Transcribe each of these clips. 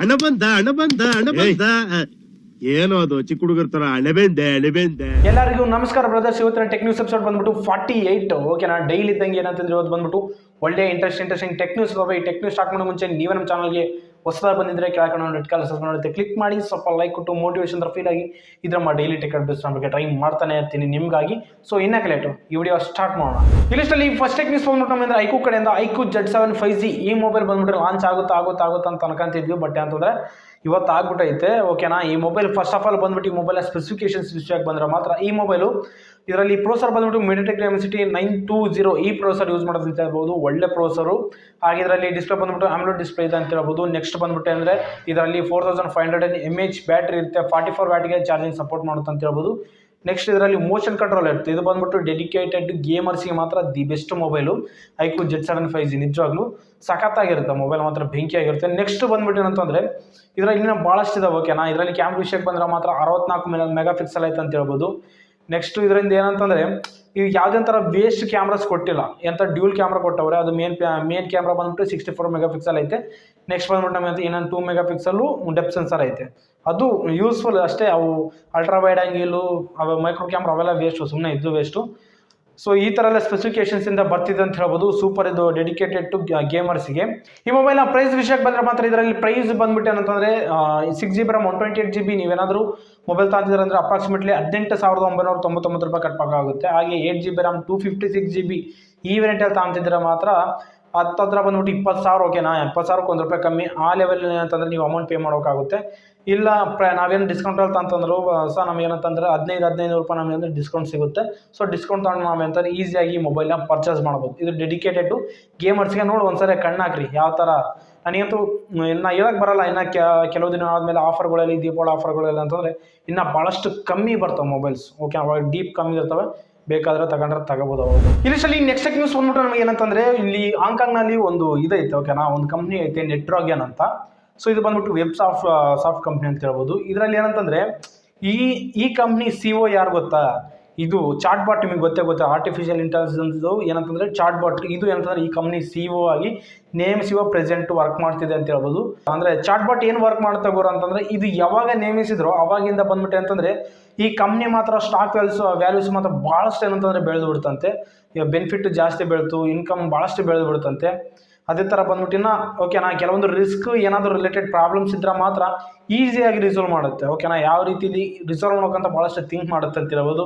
ಹಣ ಬಂದ ಏನೋ ಅದು ಚಿಕ್ಕ ಹುಡುಗರ ತರ ಅಣೆಬೆಂದೆ ಎಲ್ಲರಿಗೂ ನಮಸ್ಕಾರ ಬ್ರದರ್ಸ್. ಇವತ್ತಿನ ಟೆಕ್ ನ್ಯೂಸ್ ಎಪಿಸೋಡ್ ಬಂದ್ಬಿಟ್ಟು 48. ಓಕೆನಾ, ಡೈಲಿ ಇದ್ದಂಗೆ ಏನಂತಂದ್ರೆ ಇವತ್ತು ಬಂದ್ಬಿಟ್ಟು ಒಳ್ಳೆ ಇಂಟ್ರೆಸ್ಟಿಂಗ್ ಟೆಕ್ ನ್ಯೂಸ್ ಇದಾವೆ. ಈ ಟೆಕ್ ನ್ಯೂಸ್ ಸ್ಟಾರ್ಟ್ ಮಾಡೋ ಮುಂಚೆ ನೀವು ನಮ್ಮ ಚಾನಲ್ಗೆ ಹೊಸದಾಗಿ ಬಂದಿದ್ರೆ ಕೆಳಗಡೆ ರೆಡ್ ಕಲರ್ ಸಬ್ಸ್ಕ್ರೈಬ್ ಮಾಡುತ್ತೆ ಕ್ಲಿಕ್ ಮಾಡಿ, ಸ್ವಲ್ಪ ಲೈಕ್ ಕೊಟ್ಟು ಮೋಟಿವೇಶನ್ ಫೀಲ್ ಆಗಿ ಇದ್ರ ಡೈಲಿ ಟೆಕ್ ಅಪ್ಡೇಟ್ಸ್ ಬಗ್ಗೆ ಟ್ರೈ ಮಾಡ್ತಾನೆ ಇರ್ತೀನಿ ನಿಮ್ಗಾಗಿ. ಸೊ ಇನ್ನಕ್ಕೆ ಲೇಟು ಈ ವಿಡಿಯೋ ಸ್ಟಾರ್ಟ್ ಮಾಡೋಣ. ಇಲ್ಲಿಷ್ಟಲ್ಲಿ ಫಸ್ಟ್ ಟೆಕ್ ನ್ಯೂಸ್ ಬಂದ್ಬಿಟ್ಟು ನಮ್ಮಿಂದ ಐಕು ಕಡೆಯಿಂದ ಐಕು Z7 5G ಈ ಮೊಬೈಲ್ ಬಂದ್ಬಿಟ್ಟು ಲಾಂಚ್ ಆಗುತ್ತೆ ಅಂತ ಅನ್ಕೊಂತಿದ್ವಿ. ಬಟ್ ಅಂತಂದ್ರೆ ಇವತ್ತು ಆಗ್ಬಿಟ್ಟೈತೆ. ಓಕೆನಾ, ಈ ಮೊಬೈಲ್ ಫಸ್ಟ್ ಆಫ್ ಆಲ್ ಬಂದ್ಬಿಟ್ಟು ಈ ಮೊಬೈಲ್ ಸ್ಪೆಸಿಫಿಕೇಶನ್ಸ್ ವಿಷಯಕ್ಕೆ ಬಂದ್ರೆ ಮಾತ್ರ ಈ ಮೊಬೈಲು ಇದರಲ್ಲಿ ಪ್ರೋಸರ್ ಬಂದ್ಬಿಟ್ಟು MediaTek Dimensity 920 ಈ ಪ್ರೋಸರ್ ಯೂಸ್ ಮಾಡೋದು ಅಂತ ಹೇಳ್ಬೋದು. ಒಳ್ಳೆ ಪ್ರೋಸರು. ಹಾಗೆ ಇದರಲ್ಲಿ ಡಿಸ್ಪ್ಲೇ ಬಂದ್ಬಿಟ್ಟು AMOLED ಡಿಸ್ಪ್ಲೇ ಇದೆ ಅಂತ ಹೇಳ್ಬೋದು. ನೆಕ್ಸ್ಟ್ ಬಂದ್ಬಿಟ್ಟು ಅಂದರೆ ಇದರಲ್ಲಿ 4500 mAh ಬ್ಯಾಟ್ರಿ ಇರುತ್ತೆ, 44 ವ್ಯಾಟ್ಗೆ ಚಾರ್ಜಿಂಗ್ ಸಪೋರ್ಟ್ ಮಾಡುತ್ತೆ ಅಂತ ಹೇಳ್ಬೋದು. ನೆಕ್ಸ್ಟ್ ಇದರಲ್ಲಿ ಮೋಷನ್ ಕಂಟ್ರೋಲ್ ಇರುತ್ತೆ. ಇದು ಬಂದ್ಬಿಟ್ಟು ಡೆಡಿಕೇಟೆಡ್ ಗೇಮರ್ಸ್ಗೆ ಮಾತ್ರ the best mobile ಐಕು Z7 5G. ನಿಜವಾಗ್ಲೂ ಸಖತ್ತಾಗಿರುತ್ತೆ ಮೊಬೈಲ್, ಮಾತ್ರ ಬೆಂಕಿಯಾಗಿರುತ್ತೆ. ನೆಕ್ಸ್ಟ್ ಬಂದ್ಬಿಟ್ಟು ಏನಂತಂದರೆ ಇದರಲ್ಲಿ ಇನ್ನೂ ಭಾಳಷ್ಟು ಇದಾವೆ. ಓಕೆನಾ, ಇದರಲ್ಲಿ ಕ್ಯಾಮ್ರಾ ವಿಷಯಕ್ಕೆ ಬಂದರೆ ಮಾತ್ರ 64 ಮೆಗಾ ಪಿಕ್ಸೆಲ್ ಐತೆ ಅಂತ ಹೇಳ್ಬೋದು. ನೆಕ್ಸ್ಟ್ ಇದರಿಂದ ಏನಂತಂದರೆ ಈಗ ಯಾವುದೇ ಥರ ವೇಸ್ಟ್ ಕ್ಯಾಮ್ರಾಸ್ ಕೊಟ್ಟಿಲ್ಲ, ಎಂಥ ಡ್ಯೂಲ್ ಕ್ಯಾಮ್ರಾ ಕೊಟ್ಟವ್ರೆ. ಅದು ಮೇನ್ ಕ್ಯಾಮ್ರಾ ಬಂದ್ಬಿಟ್ಟು 64 ಮೆಗಾ ಪಿಕ್ಸೆಲ್ ಐತೆ. ನೆಕ್ಸ್ಟ್ ಬಂದ್ಬಿಟ್ಟು ನಮಗೆ ಇನ್ನೊಂದು 2 ಮೆಗಾ ಪಿಕ್ಸೆಲ್ಲು ಡೆಪ್ತ್ ಸೆನ್ಸರ್ ಐತೆ. ಅದು ಯೂಸ್ಫುಲ್ ಅಷ್ಟೇ. ಅವು ಅಲ್ಟ್ರಾ ವೈಡ್ ಆ್ಯಂಗಲು, ಅವು ಮೈಕ್ರೋ ಕ್ಯಾಮ್ರಾ ಅವೆಲ್ಲ ವೇಸ್ಟು, ಸುಮ್ಮನೆ ಇದ್ದು ವೇಸ್ಟು. ಸೊ ಈ ಥರ ಎಲ್ಲ ಸ್ಪೆಸಿಫಿಕೇಶನ್ಸಿಂದ ಬರ್ತಿದೆ ಅಂತ ಹೇಳ್ಬೋದು. ಸೂಪರ್, ಇದು ಡೆಡಿಕೇಟೆಡ್ ಟು ಗೇಮರ್ಸ್ಗೆ. ಈ ಮೊಬೈಲ್ನ ಪ್ರೈಸ್ ವಿಷಯಕ್ಕೆ ಬಂದರೆ ಮಾತ್ರ ಇದರಲ್ಲಿ ಪ್ರೈಸ್ ಬಂದ್ಬಿಟ್ಟು ಏನಂತಂದರೆ 6GB RAM 128GB ನೀವೇನಾದರೂ ಮೊಬೈಲ್ ತಂದಿದ್ರೆ ಅಂದರೆ ಅಪ್ರಾಕ್ಸಿಮೇಟ್ಲಿ 18,999 ರೂಪಾಯಿ ಕಟ್ಟಬೇಕಾಗುತ್ತೆ. ಹಾಗೆ 8GB RAM 256GB ಈ ವೇರಿಯಂಟಲ್ಲಿ ತಗೊಂತಿದ್ರೆ ಮಾತ್ರ ಹತ್ರ ಬಂದ್ಬಿಟ್ಟು 20,000. ಓಕೆನಾ, 20,000ಕ್ಕೆ ₹1 ಕಮ್ಮಿ. ಆ ಲೆವೆಲ್ ಅಂತಂದರೆ ನೀವು ಅಮೌಂಟ್ ಪೇ ಮಾಡೋಕ್ಕಾಗುತ್ತೆ. ಇಲ್ಲ ನಾವೇನು ಡಿಸ್ಕೌಂಟಲ್ಲಿ ತಂತಂದ್ರು ಸಹ ನಮಗೇನಂತಂದರೆ 1500 ರೂಪಾಯಿ ನಮಗೆ ಡಿಸ್ಕೌಂಟ್ ಸಿಗುತ್ತೆ. ಸೊ ಡಿಸ್ಕೌಂಟ್ ತಗೊಂಡು ನಾವು ಅಂತಂದರೆ ಈಸಿಯಾಗಿ ಮೊಬೈಲ್ನ ಪರ್ಚೇಸ್ ಮಾಡ್ಬೋದು. ಇದು ಡೆಡಿಕೇಟೆಡ್ ಟು ಗೇಮರ್ಸ್ಗೆ. ನೋಡಿ ಒಂದ್ಸರಿ ಕಣ್ಣಾಕ್ರಿ ಯಾವ ಥರ. ನನಗಂತೂ ಇನ್ನು ಹೇಳಕ್ಕೆ ಬರಲ್ಲ. ಇನ್ನು ಕೆಲವು ದಿನ ಆದಮೇಲೆ ಆಫರ್ಗಳಲ್ಲಿ, ದೀಪಾವಳಿ ಆಫರ್ಗಳೆಲ್ಲ ಅಂತಂದರೆ ಇನ್ನು ಭಾಳಷ್ಟು ಕಮ್ಮಿ ಬರ್ತವೆ ಮೊಬೈಲ್ಸ್. ಓಕೆ, ಅವಾಗ ಡೀಪ್ ಕಮ್ಮಿ ಇರ್ತವೆ, ಬೇಕಾದ್ರೆ ತಗೋಬೋದು ಅವರು. ಇಲ್ಲಿಷ್ಟಲ್ಲಿ ನೆಕ್ಸ್ಟ್ ನ್ಯೂಸ್ ಬಂದ್ಬಿಟ್ಟು ನಮಗೆ ಏನಂತಂದರೆ ಇಲ್ಲಿ ಹಾಂಗ್ಕಾಂಗ್ನಲ್ಲಿ ಒಂದು ಇದೈತೆ. ಓಕೆನಾ, ಒಂದು ಕಂಪ್ನಿ ಐತೆ ನೆಟ್ರಾಗಿಯನ್ ಅಂತ. ಸೊ ಇದು ಬಂದ್ಬಿಟ್ಟು ವೆಬ್ ಸಾಫ್ಟ್ ಕಂಪ್ನಿ ಅಂತ ಹೇಳ್ಬೋದು. ಇದರಲ್ಲಿ ಏನಂತಂದರೆ ಈ ಕಂಪ್ನಿ CEO ಯಾರು ಗೊತ್ತಾ? ಇದು ಚಾಟ್ ಬಾಟ್, ನಿಮಗೆ ಗೊತ್ತಾ, ಆರ್ಟಿಫಿಷಿಯಲ್ ಇಂಟೆಲಿಜೆನ್ಸ್ ಏನಂತಂದರೆ ಚಾಟ್ ಬಾಟ್. ಇದು ಏನಂತಂದರೆ ಈ ಕಂಪ್ನಿ CEO ಆಗಿ ನೇಮಿಸುವ ಪ್ರೆಸೆಂಟ್ ವರ್ಕ್ ಮಾಡ್ತಿದೆ ಅಂತ ಹೇಳ್ಬೋದು. ಅಂದರೆ ಚಾಟ್ ಬಾಟ್ ಏನು ವರ್ಕ್ ಮಾಡುತ್ತೆ ಗುರು ಅಂತಂದರೆ ಇದು ಯಾವಾಗ ನೇಮಿಸಿದ್ರೋ ಅವಾಗಿಂದ ಬಂದ್ಬಿಟ್ಟು ಅಂತಂದರೆ ಈ ಕಂಪ್ನಿ ಮಾತ್ರ ಸ್ಟಾಕ್ ವ್ಯಾಲ್ಯೂಸ್ ಮಾತ್ರ ಭಾಳಷ್ಟು ಏನಂತಂದರೆ ಬೆಳೆದು ಬಿಡ್ತಂತೆ. ಈಗ ಬೆನಿಫಿಟ್ ಜಾಸ್ತಿ ಬೆಳೆತು, ಇನ್ಕಮ್ ಭಾಳಷ್ಟು ಬೆಳೆದು ಬಿಡ್ತಂತೆ. ಅದೇ ಥರ ಬಂದ್ಬಿಟ್ಟಿನ ಓಕೆನಾ, ಕೆಲವೊಂದು ರಿಸ್ಕ್ ಏನಾದರೂ ರಿಲೇಟೆಡ್ ಪ್ರಾಬ್ಲಮ್ಸ್ ಇದ್ದರೆ ಮಾತ್ರ ಈಸಿಯಾಗಿ ರಿಸಾಲ್ವ್ ಮಾಡುತ್ತೆ. ಓಕೆನಾ, ಯಾವ ರೀತಿಲಿ ರಿಸಾಲ್ವ್ ಮಾಡೋಕ್ಕಂತ ಭಾಳಷ್ಟು ಥಿಂಕ್ ಮಾಡುತ್ತೆ ಅಂತ ಹೇಳ್ಬೋದು.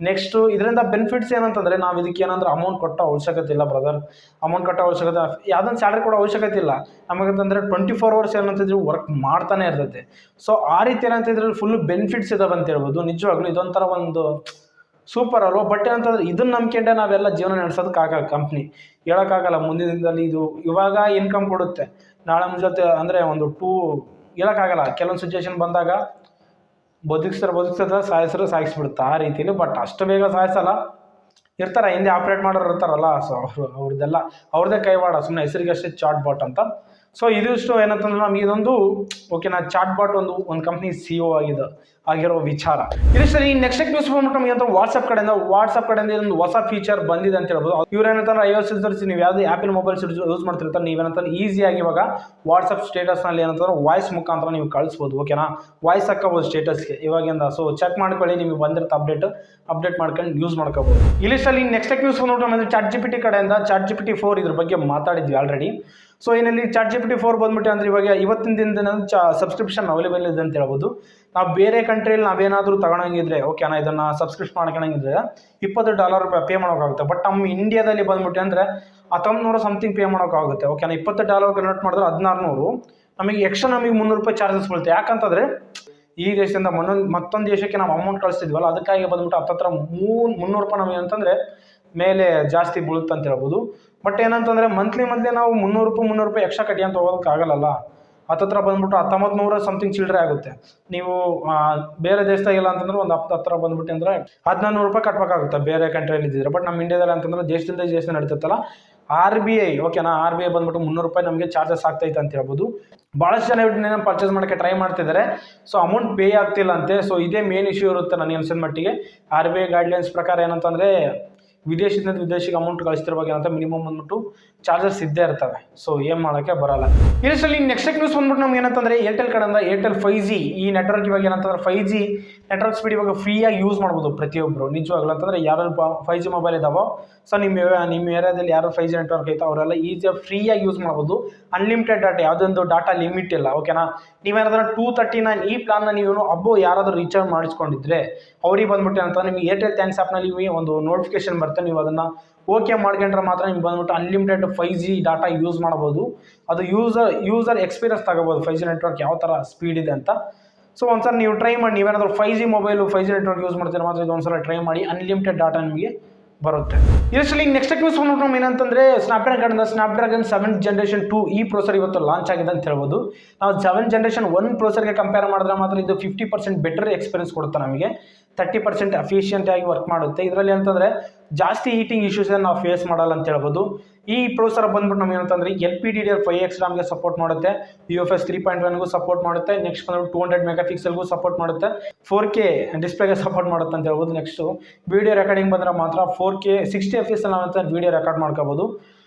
ನೆಕ್ಸ್ಟು ಇದರಿಂದ ಬೆನಿಫಿಟ್ಸ್ ಏನಂತಂದರೆ ನಾವು ಇದಕ್ಕೆ ಏನಂದ್ರೆ ಅಮೌಂಟ್ ಕೊಟ್ಟೋ ಅವಶ್ಯಕತೆ ಇಲ್ಲ ಬ್ರದರ್. ಅಮೌಂಟ್ ಕೊಟ್ಟೋ ಅವಶ್ಯಕತೆ, ಯಾವುದೊಂದು ಸ್ಯಾಲ್ರಿ ಕೊಡೋ ಅವಶ್ಯಕತೆ ಇಲ್ಲ ನಮಗಂತಂದರೆ 24 hours ಏನಂತಿದ್ರು ವರ್ಕ್ ಮಾಡ್ತಾನೆ ಇರ್ತೈತೆ. ಸೊ ಆ ರೀತಿ ಏನಂತಿದ್ರೆ ಫುಲ್ ಬೆನಿಫಿಟ್ಸ್ ಇದಾವೆ ಅಂತ ಹೇಳ್ಬೋದು. ನಿಜವಾಗ್ಲೂ ಇದೊಂಥರ ಒಂದು ಸೂಪರ್ ಅಲ್ವಾ. ಬಟ್ ಏನಂತಂದ್ರೆ ಇದನ್ನ ನಂಬ್ಕೊಂಡೆ ನಾವೆಲ್ಲ ಜೀವನ ನಡೆಸೋದಕ್ಕಾಗಲ್ಲ. ಕಂಪ್ನಿ ಹೇಳೋಕ್ಕಾಗಲ್ಲ ಮುಂದಿನ ದಿನದಲ್ಲಿ ಇದು ಇವಾಗ ಇನ್ಕಮ್ ಕೊಡುತ್ತೆ, ನಾಳೆ ಮುಂಜಾನೆ ಅಂದರೆ ಒಂದು ಹೇಳೋಕ್ಕಾಗಲ್ಲ. ಕೆಲವೊಂದು ಸಿಚುವೇಶನ್ ಬಂದಾಗ ಬದುಕ್ಸದ ಸಾಯಿಸ್ಬಿಡುತ್ತೆ ಆ ರೀತಿಲಿ. ಬಟ್ ಅಷ್ಟು ಬೇಗ ಸಾಯಿಸಲ್ಲ, ಇರ್ತಾರೆ ಹಿಂದೆ ಆಪ್ರೇಟ್ ಮಾಡೋರು ಇರ್ತಾರಲ್ಲ. ಸೊ ಅವ್ರದ್ದೇ ಕೈವಾಡ, ಸುಮ್ಮನೆ ಹೆಸರಿಗಷ್ಟೇ ಚಾಟ್ ಬಾಟ್ ಅಂತ. ಸೊ ಇದಿಷ್ಟು ಏನಂತಂದ್ರೆ ನಮಗೆ ಇದೊಂದು ಓಕೆನಾ, ಚಾಟ್ ಬಾಟ್ ಒಂದು ಕಂಪ್ನಿ CEO ಆಗಿರೋ ವಿಚಾರ. ಇದಿಷ್ಟಲ್ಲಿ ನೆಕ್ಸ್ಟ್ ನ್ಯೂಸ್ ಬಂದ್ಬಿಟ್ಟು ನಮಗೆ ಅಂತ ವಾಟ್ಸಪ್ ಕಡೆಯಿಂದ ಇದೊಂದು ಹೊಸ ಫೀಚರ್ ಬಂದಿದೆ ಅಂತ ಹೇಳ್ಬೋದು. ಇವ್ರು ಏನಂತಾರೆ iOS ಯೂಸರ್ಸ್, ನೀವು ಯಾವುದೇ ಆ್ಯಪಲ್ ಮೊಬೈಲ್ಸ್ ಯೂಸ್ ಮಾಡ್ತಿರ್ತಾರೆ, ನೀವೇನಂತಾರೆ ಈಸಿಯಾಗಿ ಇವಾಗ ವಾಟ್ಸಪ್ ಸ್ಟೇಟಸ್ನಲ್ಲಿ ಏನಂತಾರೆ ವಾಯ್ಸ್ ಮುಖಾಂತರ ನೀವು ಕಳಿಸ್ಬೋದು. ಓಕೆನಾ, ವಾಯ್ಸ್ ಹಾಕೋಬೋದು ಸ್ಟೇಟಸ್ಗೆ ಇವಾಗಿಂದ. ಸೊ ಚೆಕ್ ಮಾಡ್ಕೊಳ್ಳಿ, ನಿಮಗೆ ಬಂದಿರುತ್ತೆ ಅಪ್ಡೇಟ್ ಮಾಡ್ಕೊಂಡು ಯೂಸ್ ಮಾಡ್ಕೋಬೋದು. ಇಲ್ಲಿಷ್ಟಲ್ಲಿ ನೆಕ್ಸ್ಟ್ ನ್ಯೂಸ್ ಬಂದ್ಬಿಟ್ಟು ನಮಗೆ ChatGPT ಕಡೆಯಿಂದ ChatGPT 4 ಇದ್ರ ಬಗ್ಗೆ ಮಾತಾಡಿದ್ವಿ ಆಲ್ರೆಡಿ. ಸೊ ಏನಲ್ಲಿ ChatGPT 4 ಬಂದ್ಬಿಟ್ಟು ಅಂದರೆ ಇವಾಗ ಇವತ್ತಿನ ದಿನದಿಂದ ಸಬ್ಸ್ಕ್ರಿಪ್ಷನ್ ಅವೈಲೇಬಲ್ ಇದೆ ಅಂತ ಹೇಳ್ಬೋದು. ನಾವು ಬೇರೆ ಕಂಟ್ರಿಯಲ್ಲಿ ನಾವೇನಾದರೂ ತಗೊಳಂಗಿದ್ರೆ ಓಕೆನಾ, ಇದನ್ನು ಸಬ್ಸ್ಕ್ರಿಪ್ಷನ್ ಮಾಡ್ಕೊಳಂಗಿದ್ರೆ $20 ಪೇ ಮಾಡೋಕ್ಕಾಗುತ್ತೆ. ಬಟ್ ನಮ್ಮ ಇಂಡಿಯಾದಲ್ಲಿ ಬಂದ್ಬಿಟ್ಟು ಅಂದರೆ 1900 ಸಮಥಿಂಗ್ ಪೇ ಮಾಡೋಕ್ಕಾಗುತ್ತೆ. ಓಕೆನಾ, $20 ಕನ್ವರ್ಟ್ ಮಾಡಿದ್ರೆ 1600. ನಮಗೆ ಎಕ್ಸ್ಟ್ರಾ ನಮಗೆ ₹300 ಚಾರ್ಜಸ್ ಬೀಳುತ್ತೆ. ಯಾಕಂತಂದರೆ ಈ ದೇಶದಿಂದ ಮತ್ತೊಂದು ದೇಶಕ್ಕೆ ನಾವು ಅಮೌಂಟ್ ಕಳಿಸ್ತಿದ್ವಲ್ಲ, ಅದಕ್ಕಾಗಿ ಬಂದ್ಬಿಟ್ಟು ಹತ್ತತ್ರ ₹300 ನಮಗೆ ಅಂತಂದರೆ ಮೇಲೆ ಜಾಸ್ತಿ ಬೀಳುತ್ತೆ ಅಂತ ಹೇಳ್ಬೋದು. ಬಟ್ ಏನಂತಂದರೆ ಮಂತ್ಲಿ ನಾವು ₹300 ಎಕ್ಸ್ಟ್ರಾ ಕಟ್ಟಿ ಅಂತ ಹೋಗೋದಕ್ಕಾಗಲ್ಲ. ಹತ್ತತ್ರ ಬಂದ್ಬಿಟ್ಟು 1900 ಸಮಥಿಂಗ್ ಚಿಲ್ಲರೆ ಆಗುತ್ತೆ. ನೀವು ಬೇರೆ ದೇಶದಾಗಿಲ್ಲ ಅಂತಂದ್ರೆ ಒಂದು ಹತ್ರ ಬಂದ್ಬಿಟ್ಟು ಅಂದರೆ ₹1400 ಕಟ್ಟಬೇಕಾಗುತ್ತೆ ಬೇರೆ ಕಂಟ್ರಿಯಲ್ಲಿ ಇದ್ದಿದ್ರೆ. ಬಟ್ ನಮ್ಮ ಇಂಡಿಯಾದಲ್ಲಿ ಅಂತಂದ್ರೆ ದೇಶದಿಂದ ನಡೀತೈತಲ್ಲ, RBI ಓಕೆನಾ, RBI ಬಂದ್ಬಿಟ್ಟು ₹300 ನಮಗೆ ಚಾರ್ಜಸ್ ಆಗ್ತೈತೆ ಅಂತ ಹೇಳ್ಬೋದು. ಭಾಳಷ್ಟು ಜನ ಇದನ್ನ ಪರ್ಚೇಸ್ ಮಾಡೋಕ್ಕೆ ಟ್ರೈ ಮಾಡ್ತಿದ್ದಾರೆ. ಸೊ ಅಮೌಂಟ್ ಪೇ ಆಗ್ತಿಲ್ಲ ಅಂತೆ. ಸೊ ಇದೇ ಮೇನ್ ಇಶ್ಯೂ ಇರುತ್ತೆ ನನಗೆ ಅನ್ಸಿದ ಮಟ್ಟಿಗೆ. RBI ಗೈಡ್ಲೈನ್ಸ್ ಪ್ರಕಾರ ಏನಂತಂದರೆ ವಿದೇಶಿಗೆ ಅಮೌಂಟ್ ಕಳಿಸ್ತಿರುವಾಗ ಏನಂತ ಮಿನಿಮಮ್ ಬಂದ್ಬಿಟ್ಟು ಚಾರ್ಜಸ್ ಇದ್ದೇ ಇರ್ತವೆ. ಸೊ ಏನು ಮಾಡೋಕ್ಕೆ ಬರಲ್ಲ. ಇದರಲ್ಲಿ ನೆಕ್ಸ್ಟ್ ನ್ಯೂಸ್ ಬಂದ್ಬಿಟ್ಟು ನಮ್ಗೆ ಏನಂತಂದರೆ ಏರ್ಟೆಲ್ ಕಡೆಯಿಂದ ಏರ್ಟೆಲ್ 5G ಈ ನೆಟ್ವರ್ಕ್ ಇವಾಗ ಏನಂತಂದ್ರೆ 5G ನೆಟ್ವರ್ಕ್ ಸ್ಪೀಡ್ ಇವಾಗ ಫ್ರೀಯಾಗಿ ಯೂಸ್ ಮಾಡ್ಬೋದು ಪ್ರತಿಯೊಬ್ಬರು. ನಿಜವಾಗ್ಲೂ ಅಂತಂದರೆ ಯಾರು 5G ಮೊಬೈಲ್ ಇದಾವೋ ಸೊ ನಿಮ್ಮ ಏರಿಯಾದಲ್ಲಿ ಯಾರು 5G ನೆಟ್ವರ್ಕ್ ಐತೆ ಅವರೆಲ್ಲ ಈಸಿಯಾಗಿ ಫ್ರೀಯಾಗಿ ಯೂಸ್ ಮಾಡ್ಬೋದು. ಅನ್ಲಿಮಿಟೆಡ್ ಡಾಟಾ, ಯಾವುದೊಂದು ಡಾಟಾ ಲಿಮಿಟ್ ಇಲ್ಲ. ಓಕೆನಾ, ನೀವೇನಾದ್ರೂ 239 ಈ ಪ್ಲಾನ್ನ ನೀವು ಯಾರಾದರೂ ರೀಚಾರ್ಜ್ ಮಾಡಿಸ್ಕೊಂಡಿದ್ರೆ ಅವ್ರಿಗೆ ಬಂದ್ಬಿಟ್ಟು ಏನಂತ ನಿಮಗೆ ಏರ್ಟೆಲ್ ಥ್ಯಾಂಕ್ಸ್ ಆ್ಯಪ್ನಲ್ಲಿ ನಿಮಗೆ ಒಂದು ನೋಟಿಫಿಕೇಶನ್ ಬರುತ್ತೆ. ನೀವು ಅದನ್ನು ಓಕೆ ಮಾಡ್ಕೊಂಡ್ರೆ ಮಾತ್ರ ನಿಮ್ಗೆ ಬಂದ್ಬಿಟ್ಟು ಅನ್ಲಿಮಿಟೆಡ್ 5G ಡಾಟಾ ಯೂಸ್ ಮಾಡ್ಬೋದು. ಅದು ಯೂಸರ್ ಎಕ್ಸ್ಪೀರಿಯನ್ಸ್ ತಗೋಬೋದು 5G ನೆಟ್ವರ್ಕ್ ಯಾವ ಥರ ಸ್ಪೀಡ್ ಇದೆ ಅಂತ. ಸೊ ಒಂದ್ಸಲ ನೀವು ಟ್ರೈ ಮಾಡಿ, ನೀವೇನಾದರೂ 5G mobile 5G network use ಮಾಡ್ತೀರಾ ಮಾತ್ರ ಇದು ಒಂದ್ಸಲ ಟ್ರೈ ಮಾಡಿ, ಅನ್ಲಿಮಿಟೆಡ್ ಡಾಟಾ ನಿಮಗೆ ಬರುತ್ತೆ. ಇದರಲ್ಲಿ ನೆಕ್ಸ್ಟ್ ನ್ಯೂಸ್ ಬಂದ್ಬಿಟ್ಟು ಏನಂತಂದರೆ ಸ್ನ್ಯಾಪ್ಡ್ರ್ಯಾಗನ್ 7th Generation 2 ಈ ಪ್ರೊಸೆಸರ್ ಇವತ್ತು ಲಾಂಚ್ ಆಗಿದೆ ಅಂತ ಹೇಳ್ಬೋದು. ನಾವು 7th Generation 1 ಪ್ರೊಸೆಸರ್ಗೆ ಕಂಪೇರ್ ಮಾಡಿದ್ರೆ ಮಾತ್ರ ಇದು 50% ಬೆಟರ್ ಎಕ್ಸ್ಪೀರಿಯನ್ಸ್ ಕೊಡುತ್ತೆ ನಮಗೆ. 30% ಎಫಿಷಿಯೆಂಟ್ ಆಗಿ ವರ್ಕ್ ಮಾಡುತ್ತೆ. ಇದರಲ್ಲಿ ಅಂತಂದರೆ ಜಾಸ್ತಿ ಹೀಟಿಂಗ್ ಇಶ್ಯೂಸನ್ನು ನಾವು ಫೇಸ್ ಮಾಡಲ್ಲ ಅಂತ ಹೇಳ್ಬೋದು. ಈ ಪ್ರೊಸೆಸರ್ ಬಂದ್ಬಿಟ್ಟು ನಮ್ಗೆ ಏನಂತಂದರೆ LPDDR5X ರ್ಯಾಮ್ಗೆ ಸಪೋರ್ಟ್ ಮಾಡುತ್ತೆ, UFS 3.1ಗೂ ಸಪೋರ್ಟ್ ಮಾಡುತ್ತೆ, ನೆಕ್ಸ್ಟ್ ಬಂದ್ಬಿಟ್ಟು 200 ಮೆಗಾಪಿಕ್ಸೆಲ್ಗೂ ಸಪೋರ್ಟ್ ಮಾಡುತ್ತೆ, 4K ಡಿಸ್ಪ್ಲೇಗೆ ಸಪೋರ್ಟ್ ಮಾಡುತ್ತೆ ಅಂತ ಹೇಳ್ಬೋದು. ನೆಕ್ಸ್ಟು ವಿಡಿಯೋ ರೆಕಾರ್ಡಿಂಗ್ ಬಂದರೆ ಮಾತ್ರ 4K 60 FPS ನಾವಂತ ವಿಡಿಯೋ ರೆಕಾರ್ಡ್ ಮಾಡ್ಕೋಬೋದು.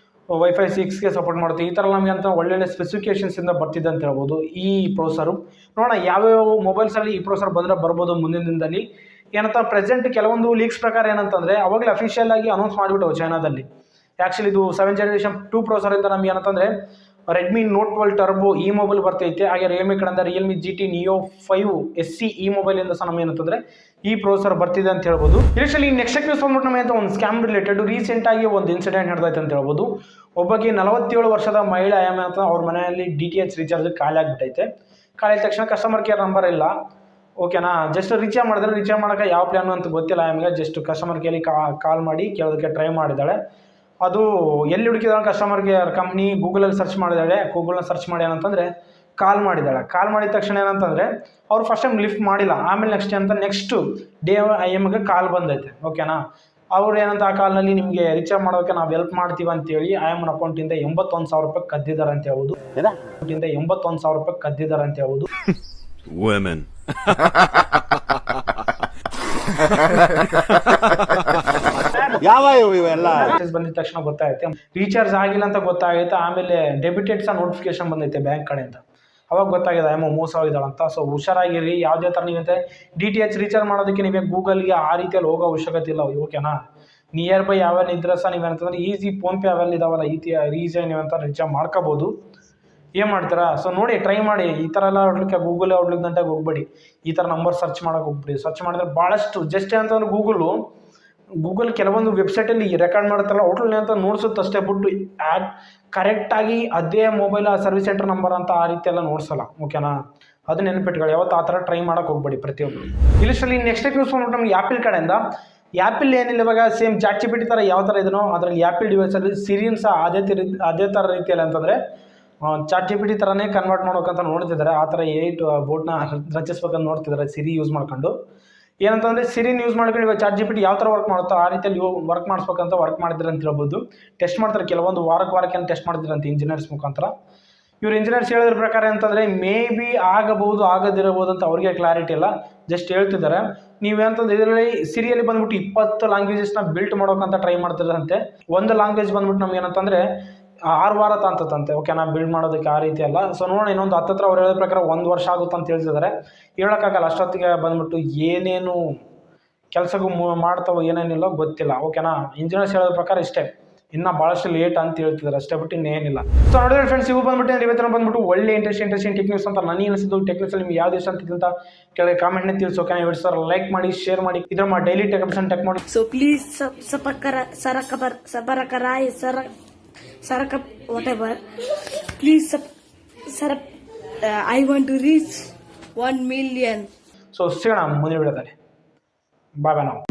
Wi-Fi 6ಗೆ ಸಪೋರ್ಟ್ ಮಾಡುತ್ತೆ. ಈ ಥರ ನಮಗೆ ಅಂತ ಒಳ್ಳೊಳ್ಳೆ ಸ್ಪೆಸಿಫಿಕೇಷನ್ಸಿಂದ ಬರ್ತಿದೆ ಅಂತ ಹೇಳ್ಬೋದು ಈ ಪ್ರೊಸೆಸರು. ನೋಡೋಣ ಯಾವ್ಯಾವ ಮೊಬೈಲ್ಸಲ್ಲಿ ಈ ಪ್ರೊಸೆಸರ್ ಬಂದರೆ ಬರ್ಬೋದು ಮುಂದಿನ ದಿನದಲ್ಲಿ. ಏನಂತ ಪ್ರೆಸೆಂಟ್ ಕೆಲವೊಂದು ಲೀಕ್ಸ್ ಪ್ರಕಾರ ಏನಂತಂದರೆ ಅವಾಗಲೇ ಅಫಿಷಿಯಲ್ ಆಗಿ ಅನೌನ್ಸ್ ಮಾಡಿಬಿಟ್ಟು ಚೈನಾದಲ್ಲಿ. ಆ್ಯಕ್ಚುಲಿ ಇದು 7th Generation 2 ಪ್ರೊಸೆಸರಿಂದ ನಮ್ಗೆ ಏನಂತಂದರೆ ರೆಡ್ಮಿ ನೋಟ್ 12 ಟರ್ಬೋ ಈ ಮೊಬೈಲ್ ಬರ್ತೈತೆ. ಹಾಗೆ ರಿಯಲ್ಮಿ ಕಡೆಯಿಂದ ರಿಯಲ್ಮಿ GT Neo 5 SC ಈ ಮೊಬೈಲಿಂದ ಸಹ ನಮ್ಗೆ ಏನಂತಂದರೆ ಈ ಪ್ರೊಸೆಸರ್ ಬರ್ತಿದೆ ಅಂತ ಹೇಳ್ಬೋದು. ಇದರಲ್ಲಿ ನೆಕ್ಸ್ಟ್ ನ್ಯೂಸ್ ಬಂದ್ಬಿಟ್ಟು ನಮಗೆ ಅಂತ ಒಂದು ಸ್ಕ್ಯಾಮ್ ರಿಲೇಟೆಡ್ ರೀಸೆಂಟಾಗಿ ಒಂದು ಇನ್ಸಿಡೆಂಟ್ ನಡೆದೈತೆ ಅಂತ ಹೇಳ್ಬೋದು. ಒಬ್ಬಗೆ 47 ವರ್ಷದ ಮಹಿಳೆ ಆಯಮ್ಮ ಅಂತ ಅವ್ರ ಮನೆಯಲ್ಲಿ DTH ರೀಚಾರ್ಜ್ ಖಾಲಿ ಆಗಿಬಿಟ್ಟೈತೆ. ಖಾಲಿ ಆದ ತಕ್ಷಣ ಕಸ್ಟಮರ್ ಕೇರ್ ನಂಬರ್ ಇಲ್ಲ. ಓಕೆನಾ, ಜಸ್ಟ್ ರೀಚಾರ್ಜ್ ಮಾಡೋಕ್ಕೆ ಯಾವ ಪ್ಲಾನು ಅಂತ ಗೊತ್ತಿಲ್ಲ ಆಮೇಲೆ. ಜಸ್ಟ್ ಕಸ್ಟಮರ್ ಕೇಳಿ ಕಾಲ್ ಮಾಡಿ ಕೇಳೋದಕ್ಕೆ ಟ್ರೈ ಮಾಡಿದ್ದಾಳೆ. ಅದು ಎಲ್ಲಿ ಹುಡುಕಿದಾಳೆ ಕಸ್ಟಮರ್ ಕೇರ್ ಕಂಪ್ನಿ ಗೂಗಲಲ್ಲಿ ಸರ್ಚ್ ಮಾಡಿದಾಳೆ. ಗೂಗಲ್ನ ಸರ್ಚ್ ಮಾಡಿ ಏನಂತಂದರೆ ಕಾಲ್ ಮಾಡಿದ್ದಾಳೆ. ಕಾಲ್ ಮಾಡಿದ ತಕ್ಷಣ ಏನಂತಂದರೆ ಅವ್ರು ಫಸ್ಟ್ ಟೈಮ್ ಲಿಫ್ಟ್ ಮಾಡಿಲ್ಲ. ಆಮೇಲೆ ನೆಕ್ಸ್ಟ್ ಡೇ IMಗೆ ಕಾಲ್ ಬಂದೈತೆ. ಓಕೆನಾ, ಅವ್ರು ಏನಂತ ಆ ಕಾಲ್ನಲ್ಲಿ ನಿಮಗೆ ರೀಚಾರ್ಜ್ ಮಾಡೋಕ್ಕೆ ನಾವು ಹೆಲ್ಪ್ ಮಾಡ್ತೀವಿ ಅಂತೇಳಿ IMನ ಅಕೌಂಟಿಂದ 81,000 ರೂಪಾಯಿ ಕದ್ದಿದ್ದಾರೆ ಅಂತ ಹೇಳ್ಬೋದು. 81,000 ರೂಪಾಯಿ ಕದ್ದಿದ್ದಾರೆ ಅಂತ ಹೇಳ್ಬೋದು. ಯಾವ ಇವೆಲ್ಲ ಬಂದಿದ ತಕ್ಷಣ ಗೊತ್ತಾಗುತ್ತೆ ರೀಚಾರ್ಜ್ ಆಗಿಲ್ಲ ಅಂತ ಗೊತ್ತಾಗೈತೆ. ಆಮೇಲೆ ಡೆಬಿಟೆಡ್ ಸಹ ನೋಟಿಫಿಕೇಶನ್ ಬಂದೈತೆ ಬ್ಯಾಂಕ್ ಕಡೆಯಿಂದ. ಅವಾಗ ಗೊತ್ತಾಗಿದೆ ಅಮ್ಮ ಮೋಸ ಆಗಿದ್ದಾಳಂತ. ಸೊ ಹುಷಾರಾಗಿರಿ. ಯಾವುದೇ ಥರ ನೀವಂತೆ DTH ರೀಚಾರ್ಜ್ ಮಾಡೋದಕ್ಕೆ ನೀವೇ ಗೂಗಲ್ಗೆ ಆ ರೀತಿಯಲ್ಲಿ ಹೋಗೋ ಅವಶ್ಯಕತೆ ಇಲ್ಲ. ಓಕೆನಾ, ನಿಯರ್ ಬೈ ಯಾವೆಲ್ಲ ಇದ್ರೆ ಸಹ ನೀವೇನಂತಂದ್ರೆ ಈಸಿ ಫೋನ್ಪೇ ಅವೆಲ್ಲ ಇದಾವಲ್ಲ ಈಸಿಯಾಗಿ ನೀವಂತ ರೀಚಾರ್ಜ್ ಮಾಡ್ಕೋಬೋದು. ಏನು ಮಾಡ್ತೀರಾ? ಸೊ ನೋಡಿ ಟ್ರೈ ಮಾಡಿ. ಈ ಥರ ಎಲ್ಲ ಹೊಡ್ಲಿಕ್ಕೆ ಗೂಗಲ್ ಹೊಡ್ಲಿಕ್ಕೆ ಗಂಟೆಗೆ ಹೋಗ್ಬೇಡಿ. ಈ ಥರ ನಂಬರ್ ಸರ್ಚ್ ಮಾಡೋಕೆ ಹೋಗ್ಬಿಡಿ. ಸರ್ಚ್ ಮಾಡಿದ್ರೆ ಭಾಳಷ್ಟು ಜಸ್ಟ್ ಅಂತಂದ್ರೆ ಗೂಗಲ್ ಕೆಲವೊಂದು ವೆಬ್ಸೈಟಲ್ಲಿ ರೆಕಾರ್ಡ್ ಮಾಡ್ತಾರಲ್ಲ ಹೋಟ್ಲಲ್ಲಿ ಅಂತ ನೋಡ್ಸುತ್ತೆ ಅಷ್ಟೇ ಬಿಟ್ಟು ಕರೆಕ್ಟಾಗಿ ಅದೇ ಮೊಬೈಲ್ ಸರ್ವಿಸ್ ಸೆಂಟರ್ ನಂಬರ್ ಅಂತ ಆ ರೀತಿ ಎಲ್ಲ ನೋಡ್ಸಲ್ಲ. ಓಕೆನಾ, ಅದು ನೆನಪಿಟ್ಕೊಳ್ಳಿ. ಯಾವತ್ತು ಆ ಥರ ಟ್ರೈ ಮಾಡೋಕೆ ಹೋಗ್ಬೇಡಿ ಪ್ರತಿಯೊಬ್ಬರು. ಇಲ್ಲಿಷ್ಟಲ್ಲಿ ನೆಕ್ಸ್ಟ್ ನ್ಯೂಸ್ ಬಂದ್ಬಿಟ್ಟು ನಮಗೆ ಆ್ಯಪಲ್ ಕಡೆಯಿಂದ. ಆ್ಯಪಲ್ ಏನಿಲ್ಲ ಇವಾಗ ಸೇಮ್ ChatGPT ಥರ ಯಾವ ಥರ ಇದನ್ನೋ ಅದರಲ್ಲಿ ಆ್ಯಪಲ್ ಡಿವೈಸಲ್ಲಿ ಸಿರಿಯನ್ ಸಹ ಅದೇ ಥರ ರೀತಿಯಲ್ಲಿ ಅಂತಂದರೆ ChatGPT ಥರನೇ ಕನ್ವರ್ಟ್ ಮಾಡೋಕ್ಕಂತ ನೋಡ್ತಿದ್ದಾರೆ. ಆ ಥರ 8 ಬೋಟ್ನ ರಚಿಸ್ಬೇಕಂತ ನೋಡ್ತಿದ್ದಾರೆ ಸಿರಿ ಯೂಸ್ ಮಾಡ್ಕೊಂಡು. ಏನಂತಂದರೆ ಸಿರಿನ ಯೂಸ್ ಮಾಡ್ಕೊಂಡು ಇವಾಗ ChatGPT ಯಾವ ಥರ ವರ್ಕ್ ಮಾಡುತ್ತೋ ಆ ರೀತಿಯಲ್ಲಿ ವರ್ಕ್ ಮಾಡಿಸ್ಬೇಕಂತ ವರ್ಕ್ ಮಾಡಿದ್ರೆ ಅಂತ ಹೇಳ್ಬೋದು. ಟೆಸ್ಟ್ ಮಾಡ್ತಾರೆ ಕೆಲವೊಂದು ವಾರಕ್ಕೆ ಟೆಸ್ಟ್ ಮಾಡ್ತಿರಂತೆ ಇಂಜಿನಿಯರ್ಸ್ ಮುಖಾಂತರ. ಇವ್ರು ಇಂಜಿನಿಯರ್ಸ್ ಹೇಳೋದ್ರ ಪ್ರಕಾರ ಅಂತಂದರೆ ಮೇ ಬಿ ಆಗಬಹುದು ಆಗದಿರಬಹುದು ಅಂತ ಅವ್ರಿಗೆ ಕ್ಲಾರಿಟಿ ಇಲ್ಲ, ಜಸ್ಟ್ ಹೇಳ್ತಿದ್ದಾರೆ. ನೀವೇನಂತಂದ್ರೆ ಇದರಲ್ಲಿ ಸಿರಿಯಲ್ಲಿ ಬಂದ್ಬಿಟ್ಟು 20 ಲ್ಯಾಂಗ್ವೇಜಸ್ನ ಬಿಲ್ಟ್ ಮಾಡೋಕ್ಕಂತ ಟ್ರೈ ಮಾಡ್ತಿರಂತೆ. ಒಂದು ಲ್ಯಾಂಗ್ವೇಜ್ ಬಂದ್ಬಿಟ್ಟು ನಮ್ಗೆ ಏನಂತಂದರೆ 6 ವಾರ ತಾಂತಂತೆ. ಓಕೆನಾ, ಬಿಲ್ಡ್ ಮಾಡೋದಕ್ಕೆ ಆ ರೀತಿ ಅಲ್ಲ. ಸೊ ನೋಡಿ ಇನ್ನೊಂದು ಹತ್ತತ್ರ ಅವ್ರು ಹೇಳೋ ಪ್ರಕಾರ 1 ವರ್ಷ ಆಗುತ್ತೆ ಅಂತ ಹೇಳ್ತಿದ್ದಾರೆ. ಹೇಳೋಕ್ಕಾಗಲ್ಲ ಅಷ್ಟೊತ್ತಿಗೆ ಬಂದ್ಬಿಟ್ಟು ಏನೇನು ಕೆಲಸಕ್ಕೂ ಮಾಡ್ತಾವೋ ಏನೇನಿಲ್ಲ ಗೊತ್ತಿಲ್ಲ. ಓಕೆನಾ, ಇಂಜಿನಿಯರ್ಸ್ ಹೇಳೋದ್ರ ಪ್ರಕಾರ ಇಷ್ಟೇ, ಇನ್ನೂ ಭಾಳಷ್ಟು ಲೇಟ್ ಅಂತ ಹೇಳ್ತಿದ್ದಾರೆ ಅಷ್ಟೇ ಬಿಟ್ಟು ಇನ್ನೇನಿಲ್ಲ. ಸೊ ನೋಡಿದ್ರೆ ಫ್ರೆಂಡ್ಸ್, ಇವು ಬಂದ್ಬಿಟ್ಟು ಇವತ್ತಿನ ಬಂದ್ಬಿಟ್ಟು ಒಳ್ಳೆ ಇಂಟ್ರೆಸ್ಟಿಂಗ್ ಟೆಕ್ನಿಕ್ಸ್ ಅಂತ ನನಗೆ ಅನಿಸಿದ್ದು. ಟೆಕ್ನಿಕ್ಸಲ್ಲಿ ನಿಮ್ಗೆ ಯಾವ್ದು ಇಷ್ಟ ಅಂತ ಕೆಳಗೆ ಕಾಮೆಂಟ್ನ ತಿಳಿಸಿ. ಓಕೆನಾ, ಇವರು ಸರ್ ಲೈಕ್ ಮಾಡಿ, ಶೇರ್ ಮಾಡಿ. ಇದ್ರ ಡೈಲಿ ಟೆಕ್ ಅಪ್ಡೇಟ್ಸ್ ಟೆಕ್ ಮಾಡಿ. So please Saraka, whatever. Please, I want to reach 1 million. So, see you ಮುಂದಿನ ವಿಡಿಯೋದಲ್ಲಿ. ಬಾಯ್ ನಾವು.